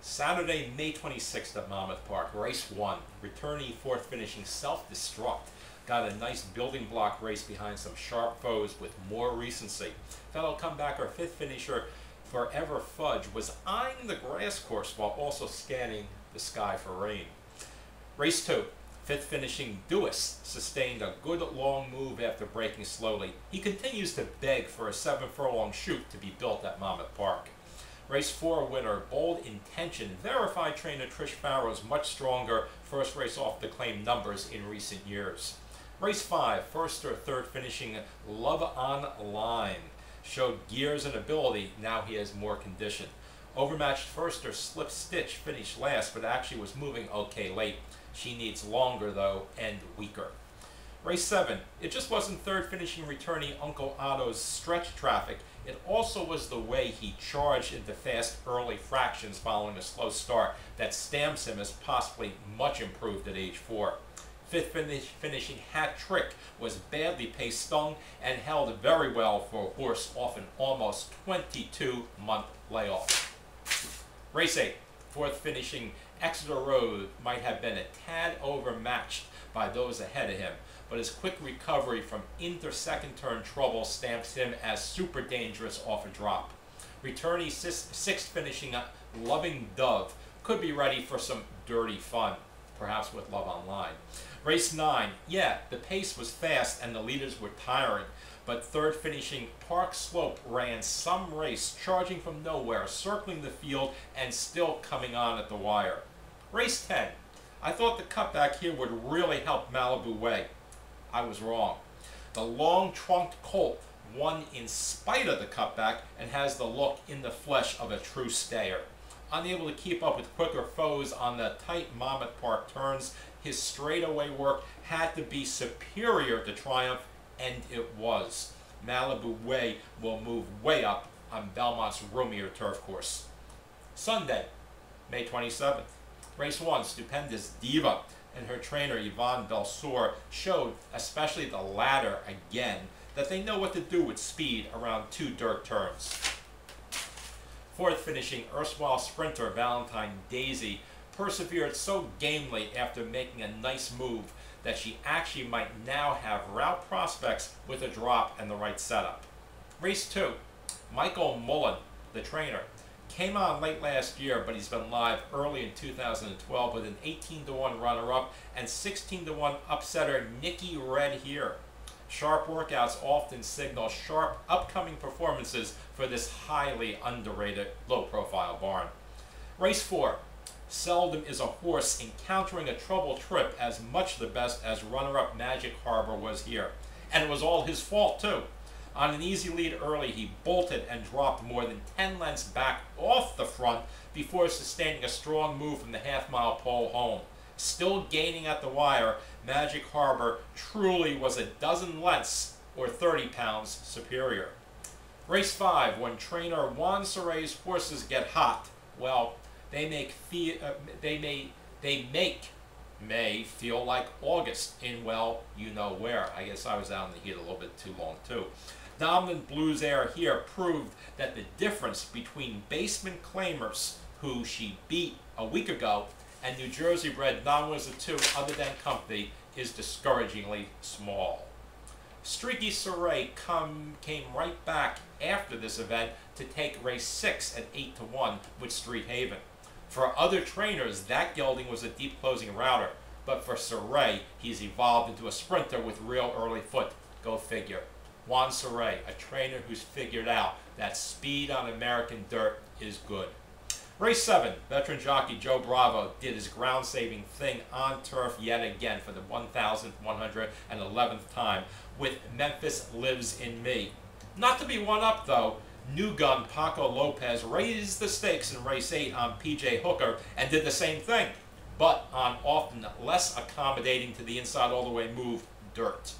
Saturday, May 26th at Monmouth Park, race 1. Returnee fourth finishing Self-Destruct. Got a nice building block race behind some sharp foes with more recency. Fellow comebacker fifth finisher Forever Fudge was eyeing the grass course while also scanning the sky for rain. Race 2. Fifth finishing Dewis sustained a good long move after braking slowly. He continues to beg for a 7-furlong chute to be built at Monmouth Park. Race 4 winner Bold Intention verified trainer Trish Farrow's much stronger first race off the claim numbers in recent years. Race 5, first or third finishing Love Online showed gears and ability, now he has more condition. Overmatched firster Slip Stitch finished last but actually was moving okay late. She needs longer though and weaker. Race 7, it just wasn't third finishing returnee Uncle Otto's stretch traffic. It also was the way he charged into fast early fractions following a slow start that stamps him as possibly much improved at age 4. Fifth finishing Hat Trick was badly pace-stung and held very well for a horse off an almost 22-month layoff. Race 8, fourth finishing Exeter Road might have been a tad overmatched by those ahead of him, but his quick recovery from inter-second turn trouble stamps him as super dangerous off a drop. Returnee sixth finishing Loving Dove could be ready for some dirty fun, perhaps with Love Online. Race 9, yeah, the pace was fast and the leaders were tiring, but third finishing Park Slope ran some race, charging from nowhere, circling the field, and still coming on at the wire. Race 10, I thought the cutback here would really help Malibu Way. I was wrong. The long-trunked colt won in spite of the cutback and has the look in the flesh of a true stayer. Unable to keep up with quicker foes on the tight Monmouth Park turns, his straightaway work had to be superior to Triumph, and it was. Malibu Way will move way up on Belmont's roomier turf course. Sunday, May 27th. Race 1, Stupendous Diva and her trainer Yvonne Belsour showed, especially the latter again, that they know what to do with speed around two dirt turns. Fourth finishing erstwhile sprinter Valentine Daisy persevered so gamely after making a nice move that she actually might now have route prospects with a drop and the right setup. Race 2, Michael Mullen, the trainer, came on late last year, but he's been live early in 2012 with an 18-to-1 runner-up and 16-to-1 upsetter Nikki Red here. Sharp workouts often signal sharp upcoming performances for this highly underrated low-profile barn. Race 4. Seldom is a horse encountering a trouble trip as much the best as runner-up Magic Harbor was here. And it was all his fault too. On an easy lead early, he bolted and dropped more than 10 lengths back off the front before sustaining a strong move from the half-mile pole home. Still gaining at the wire, Magic Harbor truly was a dozen lengths, or 30 pounds, superior. Race 5, when trainer Juan Seray's horses get hot, well, they make May feel like August in, well, you know where. I guess I was out in the heat a little bit too long too. Dominant Blues Air here proved that the difference between basement claimers, who she beat a week ago, and New Jersey bred non-Wizard 2 other than Company is discouragingly small. Streaky Saray came right back after this event to take race 6 at 8-to-1 with Street Haven. For other trainers, that gelding was a deep closing router, but for Saray, he's evolved into a sprinter with real early foot. Go figure. Juan Saray, a trainer who's figured out that speed on American dirt is good. Race 7, veteran jockey Joe Bravo did his ground-saving thing on turf yet again for the 1,111th time with Memphis Lives in Me. Not to be one-up though, new gun Paco Lopez raised the stakes in race 8 on PJ Hooker and did the same thing, but on often less accommodating to the inside all-the-way move dirt.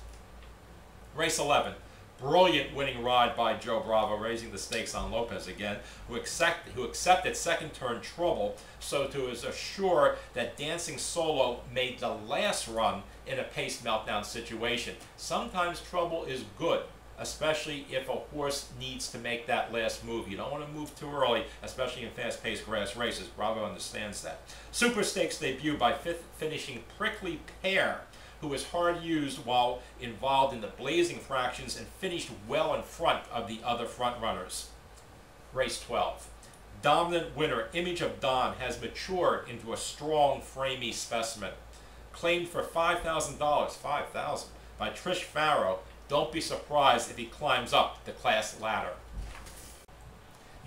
Race 11, brilliant winning ride by Joe Bravo, raising the stakes on Lopez again, who accepted second turn trouble, so to assure that Dancing Solo made the last run in a pace meltdown situation. Sometimes trouble is good, especially if a horse needs to make that last move. You don't want to move too early, especially in fast-paced grass races. Bravo understands that. Super Stakes debut by fifth finishing Prickly Pear, who was hard used while involved in the blazing fractions and finished well in front of the other front runners. Race 12. Dominant winner Image of Dawn has matured into a strong, framey specimen. Claimed for $5,000, $5,000, by Trish Farrow. Don't be surprised if he climbs up the class ladder.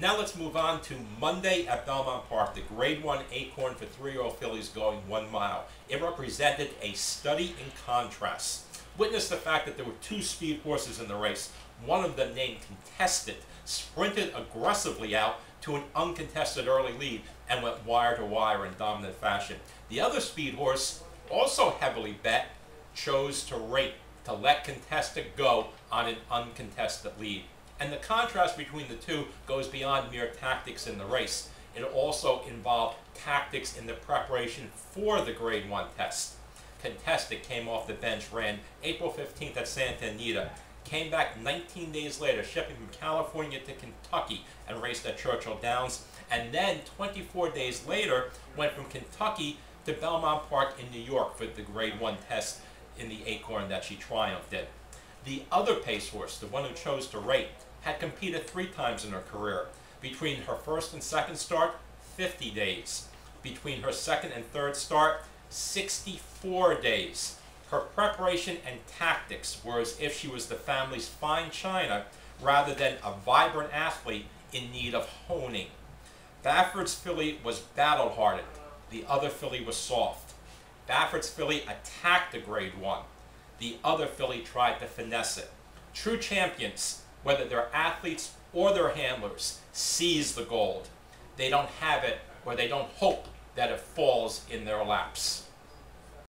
Now let's move on to Monday at Belmont Park, the Grade 1 Acorn for 3-year-old fillies going 1 mile. It represented a study in contrast. Witness the fact that there were 2 speed horses in the race. One of them, named Contested, sprinted aggressively out to an uncontested early lead and went wire to wire in dominant fashion. The other speed horse, also heavily bet, chose to rate, to let Contested go on an uncontested lead. And the contrast between the two goes beyond mere tactics in the race. It also involved tactics in the preparation for the Grade 1 test. Contested came off the bench, ran April 15th at Santa Anita, came back 19 days later, shipping from California to Kentucky, and raced at Churchill Downs, and then 24 days later went from Kentucky to Belmont Park in New York for the Grade 1 test in the Acorn that she triumphed in. The other pace horse, the one who chose to rate, had competed 3 times in her career. Between her first and second start, 50 days. Between her second and third start, 64 days. Her preparation and tactics were as if she was the family's fine china rather than a vibrant athlete in need of honing. Bafford's filly was battle-hardened. The other filly was soft. Bafford's filly attacked the Grade 1. The other filly tried to finesse it. True champions, whether they're athletes or their handlers, seize the gold. They don't have it, or they don't hope that it falls in their laps.